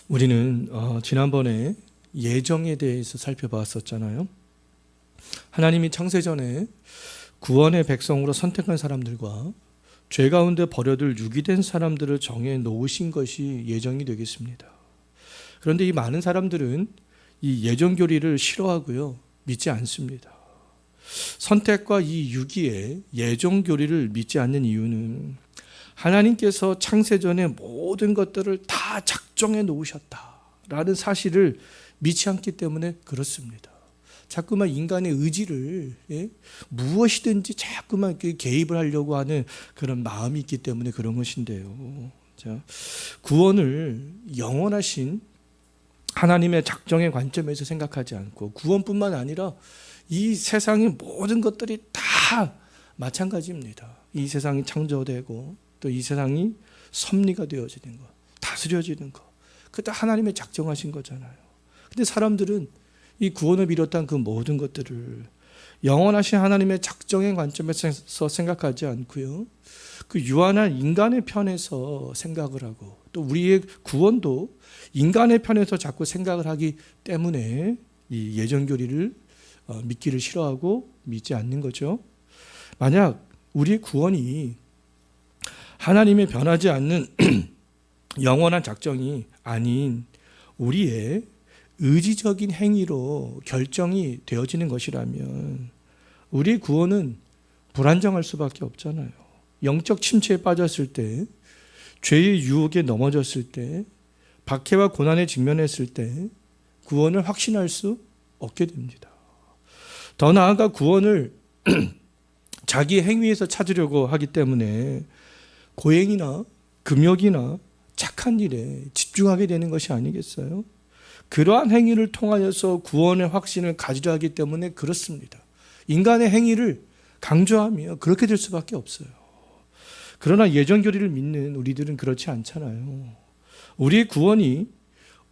우리는 지난번에 예정에 대해서 살펴봤었잖아요. 하나님이 창세전에 구원의 백성으로 선택한 사람들과 죄 가운데 버려둘 유기된 사람들을 정해 놓으신 것이 예정이 되겠습니다. 그런데 이 많은 사람들은 이 예정 교리를 싫어하고요, 믿지 않습니다. 선택과 이 유기의 예정 교리를 믿지 않는 이유는 하나님께서 창세전에 모든 것들을 다 작정해 놓으셨다라는 사실을 믿지 않기 때문에 그렇습니다. 자꾸만 인간의 의지를 무엇이든지 자꾸만 개입을 하려고 하는 그런 마음이 있기 때문에 그런 것인데요. 자, 구원을 영원하신 하나님의 작정의 관점에서 생각하지 않고, 구원뿐만 아니라 이 세상의 모든 것들이 다 마찬가지입니다. 이 세상이 창조되고 또 이 세상이 섭리가 되어지는 것, 다스려지는 것, 그때 하나님의 작정하신 거잖아요. 근데 사람들은 이 구원을 비롯한 그 모든 것들을 영원하신 하나님의 작정의 관점에서 생각하지 않고요, 그 유한한 인간의 편에서 생각을 하고, 또 우리의 구원도 인간의 편에서 자꾸 생각을 하기 때문에 이 예정교리를 믿기를 싫어하고 믿지 않는 거죠. 만약 우리의 구원이 하나님의 변하지 않는 영원한 작정이 아닌 우리의 의지적인 행위로 결정이 되어지는 것이라면 우리의 구원은 불안정할 수밖에 없잖아요. 영적 침체에 빠졌을 때, 죄의 유혹에 넘어졌을 때, 박해와 고난에 직면했을 때 구원을 확신할 수 없게 됩니다. 더 나아가 구원을 자기 행위에서 찾으려고 하기 때문에 고행이나 금욕이나 착한 일에 집중하게 되는 것이 아니겠어요? 그러한 행위를 통하여서 구원의 확신을 가지려 하기 때문에 그렇습니다. 인간의 행위를 강조하며 그렇게 될 수밖에 없어요. 그러나 예정교리를 믿는 우리들은 그렇지 않잖아요. 우리의 구원이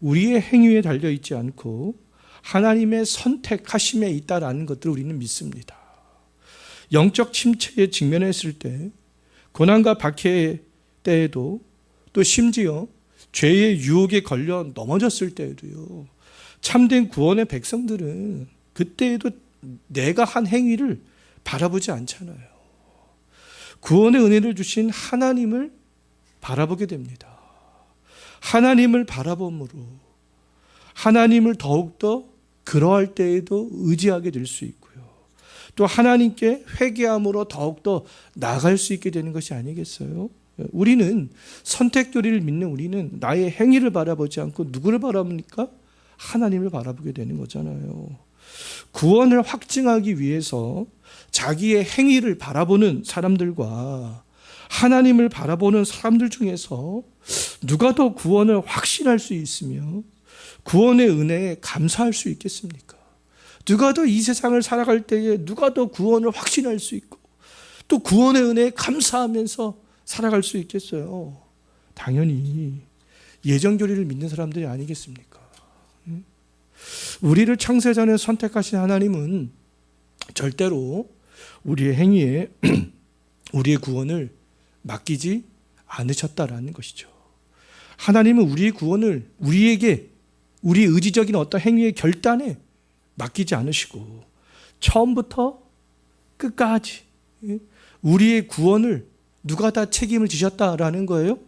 우리의 행위에 달려있지 않고 하나님의 선택하심에 있다라는 것들을 우리는 믿습니다. 영적 침체에 직면했을 때, 고난과 박해 때에도, 또 심지어 죄의 유혹에 걸려 넘어졌을 때에도요, 참된 구원의 백성들은 그때에도 내가 한 행위를 바라보지 않잖아요. 구원의 은혜를 주신 하나님을 바라보게 됩니다. 하나님을 바라봄으로 하나님을 더욱더 그러할 때에도 의지하게 될 수 있고요, 또 하나님께 회개함으로 더욱더 나아갈 수 있게 되는 것이 아니겠어요? 우리는 선택교리를 믿는 우리는 나의 행위를 바라보지 않고 누구를 바라봅니까? 하나님을 바라보게 되는 거잖아요. 구원을 확증하기 위해서 자기의 행위를 바라보는 사람들과 하나님을 바라보는 사람들 중에서 누가 더 구원을 확신할 수 있으며 구원의 은혜에 감사할 수 있겠습니까? 누가 더 이 세상을 살아갈 때에 누가 더 구원을 확신할 수 있고 또 구원의 은혜에 감사하면서 살아갈 수 있겠어요? 당연히 예정교리를 믿는 사람들이 아니겠습니까? 우리를 창세전에 선택하신 하나님은 절대로 우리의 행위에 우리의 구원을 맡기지 않으셨다라는 것이죠. 하나님은 우리의 구원을 우리에게 우리 의지적인 어떤 행위의 결단에 맡기지 않으시고 처음부터 끝까지 우리의 구원을 누가 다 책임을 지셨다라는 거예요?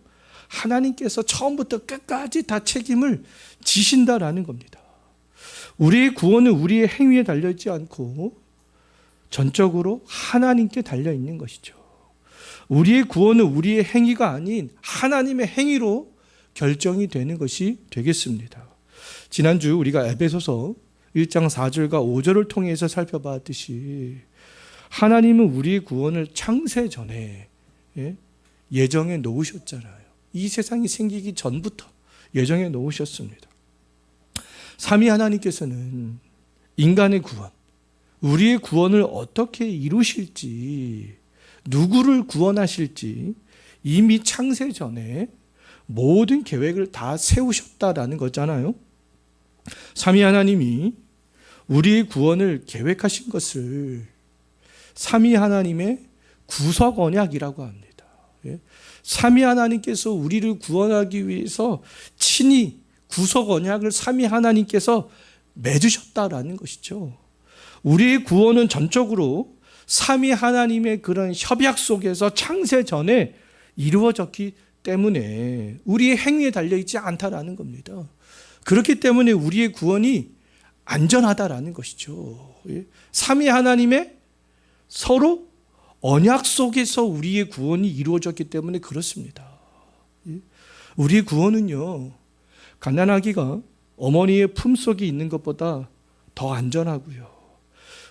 하나님께서 처음부터 끝까지 다 책임을 지신다라는 겁니다. 우리의 구원은 우리의 행위에 달려있지 않고 전적으로 하나님께 달려있는 것이죠. 우리의 구원은 우리의 행위가 아닌 하나님의 행위로 결정이 되는 것이 되겠습니다. 지난주 우리가 에베소서 1장 4절과 5절을 통해서 살펴봤듯이 하나님은 우리의 구원을 창세 전에 예정해 놓으셨잖아요. 이 세상이 생기기 전부터 예정해 놓으셨습니다. 삼위 하나님께서는 인간의 구원, 우리의 구원을 어떻게 이루실지, 누구를 구원하실지 이미 창세 전에 모든 계획을 다 세우셨다라는 거잖아요. 삼위 하나님이 우리의 구원을 계획하신 것을 삼위 하나님의 구속 언약이라고 합니다. 삼위 하나님께서 우리를 구원하기 위해서 친히 구속 언약을 삼위 하나님께서 맺으셨다라는 것이죠. 우리의 구원은 전적으로 삼위 하나님의 그런 협약 속에서 창세 전에 이루어졌기 때문에 우리의 행위에 달려있지 않다라는 겁니다. 그렇기 때문에 우리의 구원이 안전하다라는 것이죠. 삼위 하나님의 서로 언약 속에서 우리의 구원이 이루어졌기 때문에 그렇습니다. 우리의 구원은요, 가난하기가 어머니의 품속에 있는 것보다 더 안전하고요,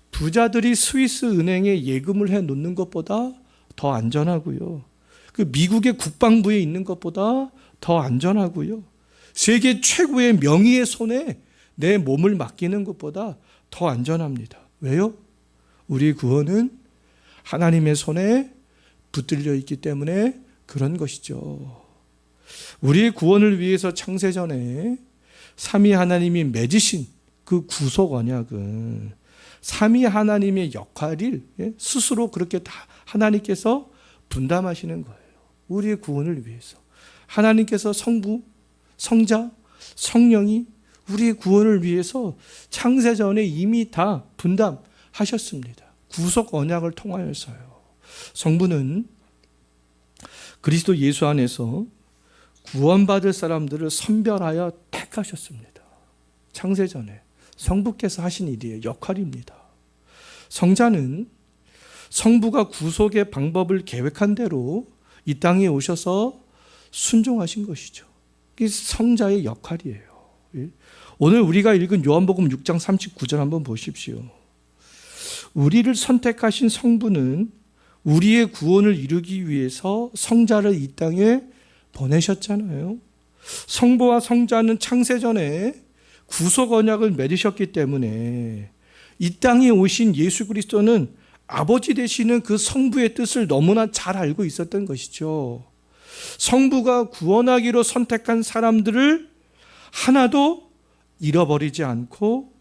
부자들이 스위스 은행에 예금을 해 놓는 것보다 더 안전하고요, 그 미국의 국방부에 있는 것보다 더 안전하고요, 세계 최고의 명의의 손에 내 몸을 맡기는 것보다 더 안전합니다. 왜요? 우리 구원은 하나님의 손에 붙들려 있기 때문에 그런 것이죠. 우리의 구원을 위해서 창세전에 삼위 하나님이 맺으신 그 구속 언약은 삼위 하나님의 역할을 스스로 그렇게 다 하나님께서 분담하시는 거예요. 우리의 구원을 위해서 하나님께서 성부, 성자, 성령이 우리의 구원을 위해서 창세전에 이미 다 분담하셨습니다. 구속 언약을 통하여서요. 성부는 그리스도 예수 안에서 구원받을 사람들을 선별하여 택하셨습니다. 창세전에 성부께서 하신 일이에요. 역할입니다. 성자는 성부가 구속의 방법을 계획한 대로 이 땅에 오셔서 순종하신 것이죠. 이게 성자의 역할이에요. 오늘 우리가 읽은 요한복음 6장 39절 한번 보십시오. 우리를 선택하신 성부는 우리의 구원을 이루기 위해서 성자를 이 땅에 보내셨잖아요. 성부와 성자는 창세전에 구속 언약을 맺으셨기 때문에 이 땅에 오신 예수 그리스도는 아버지 되시는 그 성부의 뜻을 너무나 잘 알고 있었던 것이죠. 성부가 구원하기로 선택한 사람들을 하나도 잃어버리지 않고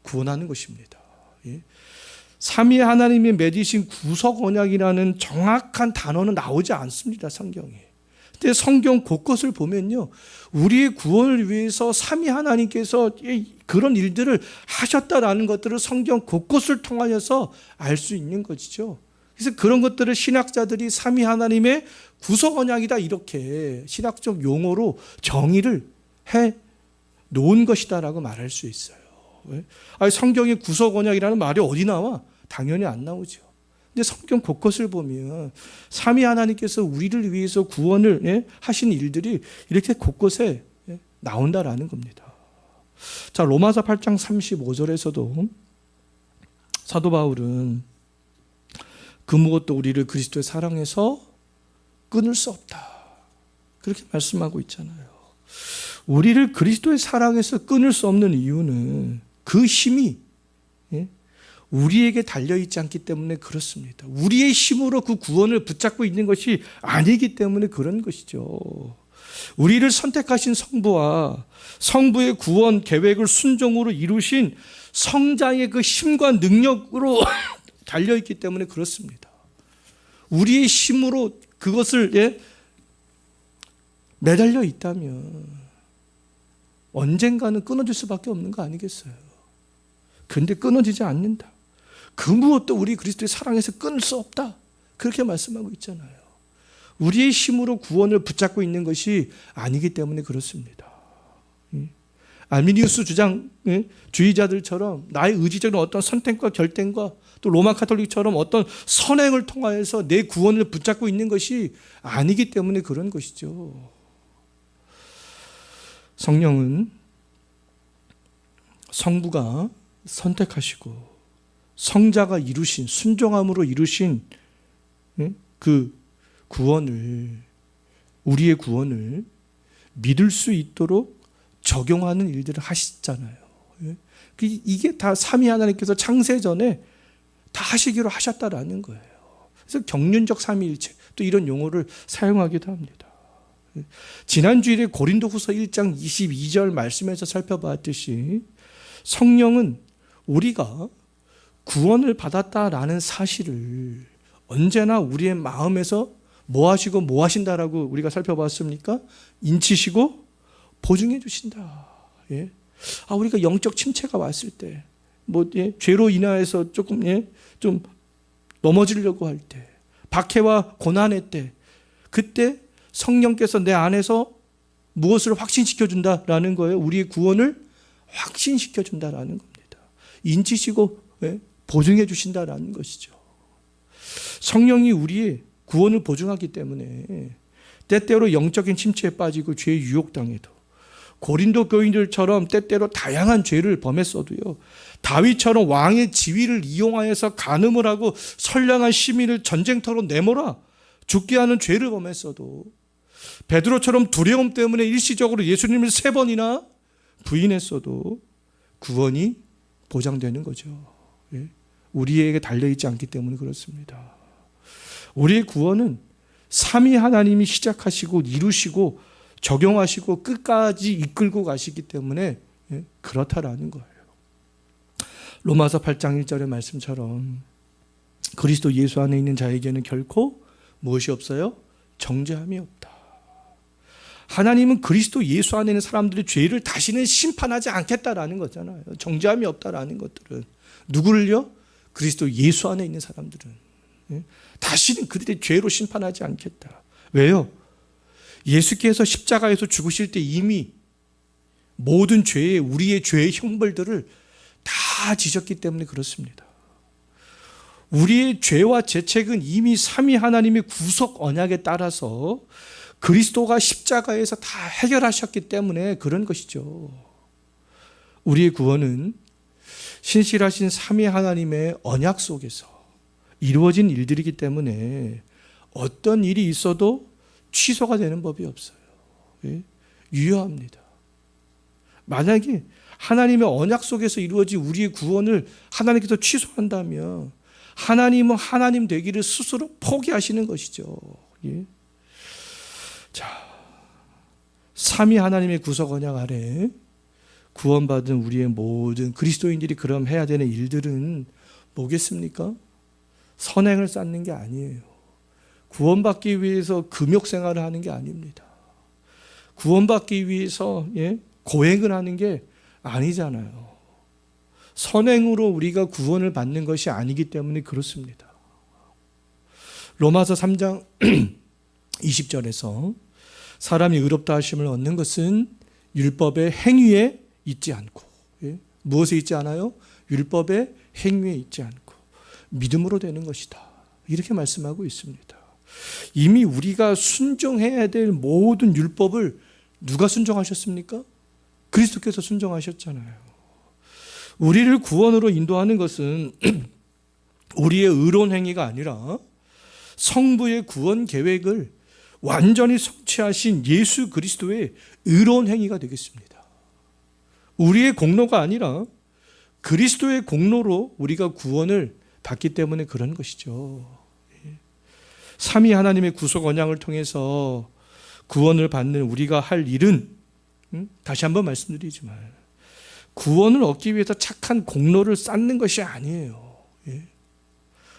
구원하는 것입니다. 삼위 하나님이 맺으신 구속 언약이라는 정확한 단어는 나오지 않습니다, 성경에. 근데 성경 곳곳을 보면요, 우리의 구원을 위해서 삼위 하나님께서 그런 일들을 하셨다라는 것들을 성경 곳곳을 통하여서 알 수 있는 것이죠. 그래서 그런 것들을 신학자들이 삼위 하나님의 구속 언약이다 이렇게 신학적 용어로 정의를 해 놓은 것이다라고 말할 수 있어요. 아니, 성경에 구속 언약이라는 말이 어디 나와? 당연히 안 나오죠. 근데 성경 곳곳을 보면 삼위 하나님께서 우리를 위해서 구원을 하신 일들이 이렇게 곳곳에 나온다라는 겁니다. 자, 로마서 8장 35절에서도 사도 바울은 그 무엇도 우리를 그리스도의 사랑에서 끊을 수 없다, 그렇게 말씀하고 있잖아요. 우리를 그리스도의 사랑에서 끊을 수 없는 이유는 그 힘이 우리에게 달려있지 않기 때문에 그렇습니다. 우리의 힘으로 그 구원을 붙잡고 있는 것이 아니기 때문에 그런 것이죠. 우리를 선택하신 성부와 성부의 구원 계획을 순종으로 이루신 성자의 그 힘과 능력으로 달려있기 때문에 그렇습니다. 우리의 힘으로 그것을 매달려 있다면 언젠가는 끊어질 수밖에 없는 거 아니겠어요? 그런데 끊어지지 않는다. 그 무엇도 우리 그리스도의 사랑에서 끊을 수 없다, 그렇게 말씀하고 있잖아요. 우리의 힘으로 구원을 붙잡고 있는 것이 아니기 때문에 그렇습니다. 알미니우스 주의자들처럼 나의 의지적인 어떤 선택과 결단과 또 로마 카톨릭처럼 어떤 선행을 통하여서 내 구원을 붙잡고 있는 것이 아니기 때문에 그런 것이죠. 성령은 성부가 선택하시고 성자가 이루신, 순종함으로 이루신 그 구원을, 우리의 구원을 믿을 수 있도록 적용하는 일들을 하시잖아요. 이게 다 삼위 하나님께서 창세전에 다 하시기로 하셨다라는 거예요. 그래서 경륜적 삼위일체, 또 이런 용어를 사용하기도 합니다. 지난 주일에 고린도후서 1장 22절 말씀에서 살펴봤듯이 성령은 우리가 구원을 받았다라는 사실을 언제나 우리의 마음에서 뭐 하시고 뭐 하신다라고 우리가 살펴봤습니까? 인치시고 보증해 주신다. 예? 우리가 영적 침체가 왔을 때, 죄로 인하여서 조금 좀 넘어지려고 할 때, 박해와 고난의 때, 그때 성령께서 내 안에서 무엇을 확신시켜 준다라는 거예요. 우리의 구원을 확신시켜 준다라는 겁니다. 인치시고 보증해 주신다라는 것이죠. 성령이 우리의 구원을 보증하기 때문에 때때로 영적인 침체에 빠지고 죄의 유혹당해도, 고린도 교인들처럼 때때로 다양한 죄를 범했어도요, 다윗처럼 왕의 지위를 이용하여서 간음을 하고 선량한 시민을 전쟁터로 내몰아 죽게 하는 죄를 범했어도, 베드로처럼 두려움 때문에 일시적으로 예수님을 3번이나 부인했어도 구원이 보장되는 거죠. 우리에게 달려있지 않기 때문에 그렇습니다. 우리의 구원은 삼위 하나님이 시작하시고 이루시고 적용하시고 끝까지 이끌고 가시기 때문에 그렇다라는 거예요. 로마서 8장 1절의 말씀처럼 그리스도 예수 안에 있는 자에게는 결코 무엇이 없어요? 정죄함이 없다. 하나님은 그리스도 예수 안에 있는 사람들의 죄를 다시는 심판하지 않겠다라는 거잖아요. 정죄함이 없다라는 것들은 누구를요? 그리스도 예수 안에 있는 사람들은 다시는 그들의 죄로 심판하지 않겠다. 왜요? 예수께서 십자가에서 죽으실 때 이미 모든 죄의, 우리의 죄의 형벌들을 다 지셨기 때문에 그렇습니다. 우리의 죄와 죄책은 이미 삼위 하나님의 구속 언약에 따라서 그리스도가 십자가에서 다 해결하셨기 때문에 그런 것이죠. 우리의 구원은 신실하신 삼위 하나님의 언약 속에서 이루어진 일들이기 때문에 어떤 일이 있어도 취소가 되는 법이 없어요. 유효합니다. 만약에 하나님의 언약 속에서 이루어진 우리의 구원을 하나님께서 취소한다면 하나님은 하나님 되기를 스스로 포기하시는 것이죠. 자, 삼위 하나님의 구속 언약 아래 구원받은 우리의 모든 그리스도인들이 그럼 해야 되는 일들은 뭐겠습니까? 선행을 쌓는 게 아니에요. 구원받기 위해서 금욕 생활을 하는 게 아닙니다. 구원받기 위해서 고행을 하는 게 아니잖아요. 선행으로 우리가 구원을 받는 것이 아니기 때문에 그렇습니다. 로마서 3장 20절에서 사람이 의롭다 하심을 얻는 것은 율법의 행위에 있지 않고, 무엇에 있지 않아요? 율법의 행위에 있지 않고 믿음으로 되는 것이다. 이렇게 말씀하고 있습니다. 이미 우리가 순종해야 될 모든 율법을 누가 순종하셨습니까? 그리스도께서 순종하셨잖아요. 우리를 구원으로 인도하는 것은 우리의 의로운 행위가 아니라 성부의 구원 계획을 완전히 성취하신 예수 그리스도의 의로운 행위가 되겠습니다. 우리의 공로가 아니라 그리스도의 공로로 우리가 구원을 받기 때문에 그런 것이죠. 삼위 하나님의 구속 언약을 통해서 구원을 받는 우리가 할 일은, 다시 한번 말씀드리지만 구원을 얻기 위해서 착한 공로를 쌓는 것이 아니에요.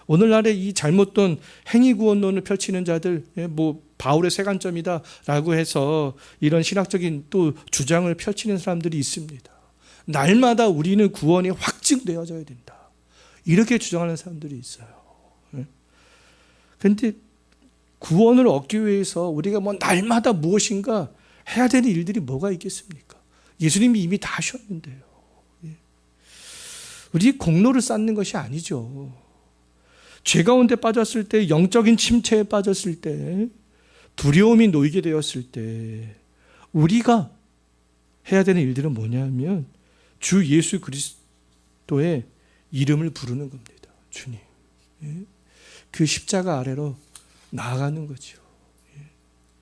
오늘날에 이 잘못된 행위구원론을 펼치는 자들, 바울의 세 관점이다라고 해서 이런 신학적인 또 주장을 펼치는 사람들이 있습니다. 날마다 우리는 구원이 확증되어져야 된다, 이렇게 주장하는 사람들이 있어요. 그런데 구원을 얻기 위해서 우리가 날마다 무엇인가 해야 되는 일들이 뭐가 있겠습니까? 예수님이 이미 다 하셨는데요. 우리 공로를 쌓는 것이 아니죠. 죄 가운데 빠졌을 때, 영적인 침체에 빠졌을 때, 두려움이 놓이게 되었을 때 우리가 해야 되는 일들은 뭐냐면 주 예수 그리스도의 이름을 부르는 겁니다. 주님. 그 십자가 아래로 나아가는 거죠.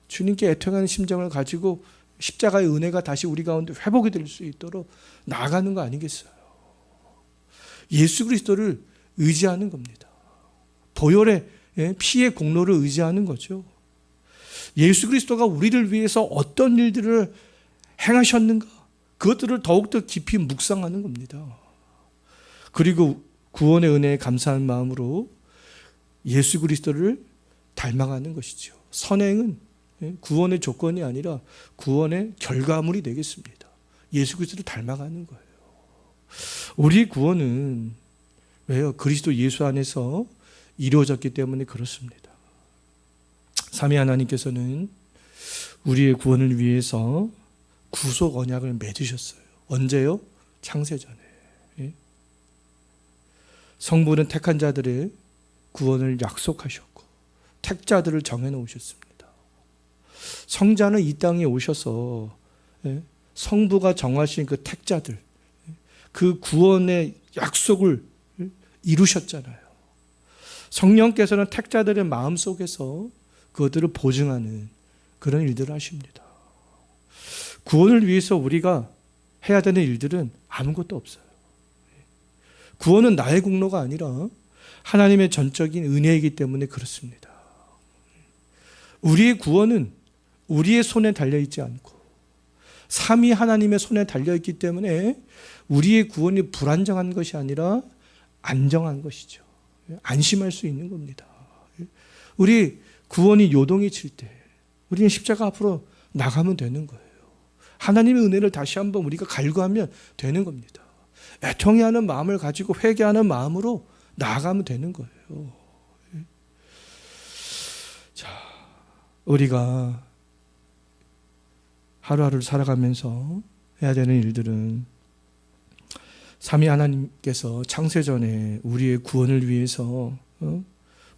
주님께 애통하는 심정을 가지고 십자가의 은혜가 다시 우리 가운데 회복이 될 수 있도록 나아가는 거 아니겠어요? 예수 그리스도를 의지하는 겁니다. 보혈의 피의 공로를 의지하는 거죠. 예수 그리스도가 우리를 위해서 어떤 일들을 행하셨는가, 그것들을 더욱더 깊이 묵상하는 겁니다. 그리고 구원의 은혜에 감사한 마음으로 예수 그리스도를 닮아가는 것이죠. 선행은 구원의 조건이 아니라 구원의 결과물이 되겠습니다. 예수 그리스도를 닮아가는 거예요. 우리 구원은 왜요? 그리스도 예수 안에서 이루어졌기 때문에 그렇습니다. 삼위 하나님께서는 우리의 구원을 위해서 구속 언약을 맺으셨어요. 언제요? 창세전에. 성부는 택한 자들의 구원을 약속하셨고 택자들을 정해놓으셨습니다. 성자는 이 땅에 오셔서 성부가 정하신 그 택자들, 그 구원의 약속을 이루셨잖아요. 성령께서는 택자들의 마음속에서 그것들을 보증하는 그런 일들을 하십니다. 구원을 위해서 우리가 해야 되는 일들은 아무것도 없어요. 구원은 나의 공로가 아니라 하나님의 전적인 은혜이기 때문에 그렇습니다. 우리의 구원은 우리의 손에 달려있지 않고 삼위 하나님의 손에 달려있기 때문에 우리의 구원이 불안정한 것이 아니라 안정한 것이죠. 안심할 수 있는 겁니다. 우리 구원이 요동이 칠 때 우리는 십자가 앞으로 나가면 되는 거예요. 하나님의 은혜를 다시 한번 우리가 갈구하면 되는 겁니다. 애통해하는 마음을 가지고 회개하는 마음으로 나아가면 되는 거예요. 자, 우리가 하루하루를 살아가면서 해야 되는 일들은 삼위 하나님께서 창세전에 우리의 구원을 위해서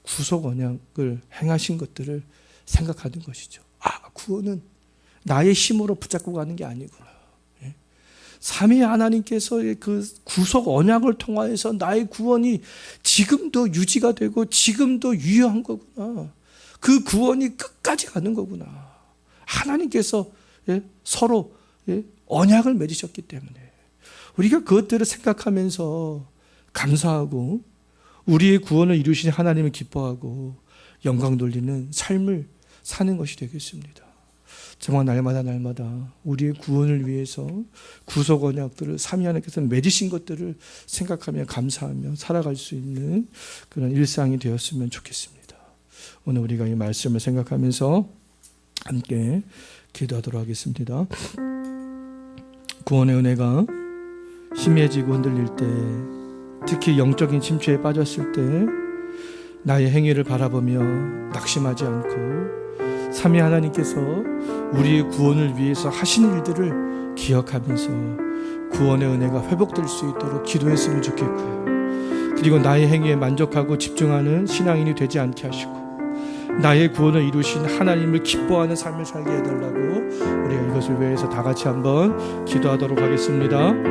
구속 언약을 행하신 것들을 생각하는 것이죠. 구원은 나의 힘으로 붙잡고 가는 게 아니구나. 삼위 하나님께서의 그 구속 언약을 통하여서 나의 구원이 지금도 유지가 되고 지금도 유효한 거구나. 그 구원이 끝까지 가는 거구나. 하나님께서 서로 언약을 맺으셨기 때문에 우리가 그것들을 생각하면서 감사하고 우리의 구원을 이루신 하나님을 기뻐하고 영광 돌리는 삶을 사는 것이 되겠습니다. 정말 날마다 우리의 구원을 위해서 구속 언약들을 삼위 하나님께서 맺으신 것들을 생각하며 감사하며 살아갈 수 있는 그런 일상이 되었으면 좋겠습니다. 오늘 우리가 이 말씀을 생각하면서 함께 기도하도록 하겠습니다. 구원의 은혜가 희미해지고 흔들릴 때, 특히 영적인 침체에 빠졌을 때 나의 행위를 바라보며 낙심하지 않고 삼위 하나님께서 우리의 구원을 위해서 하신 일들을 기억하면서 구원의 은혜가 회복될 수 있도록 기도했으면 좋겠고요. 그리고 나의 행위에 만족하고 집중하는 신앙인이 되지 않게 하시고 나의 구원을 이루신 하나님을 기뻐하는 삶을 살게 해달라고 우리가 이것을 위해서 다 같이 한번 기도하도록 하겠습니다.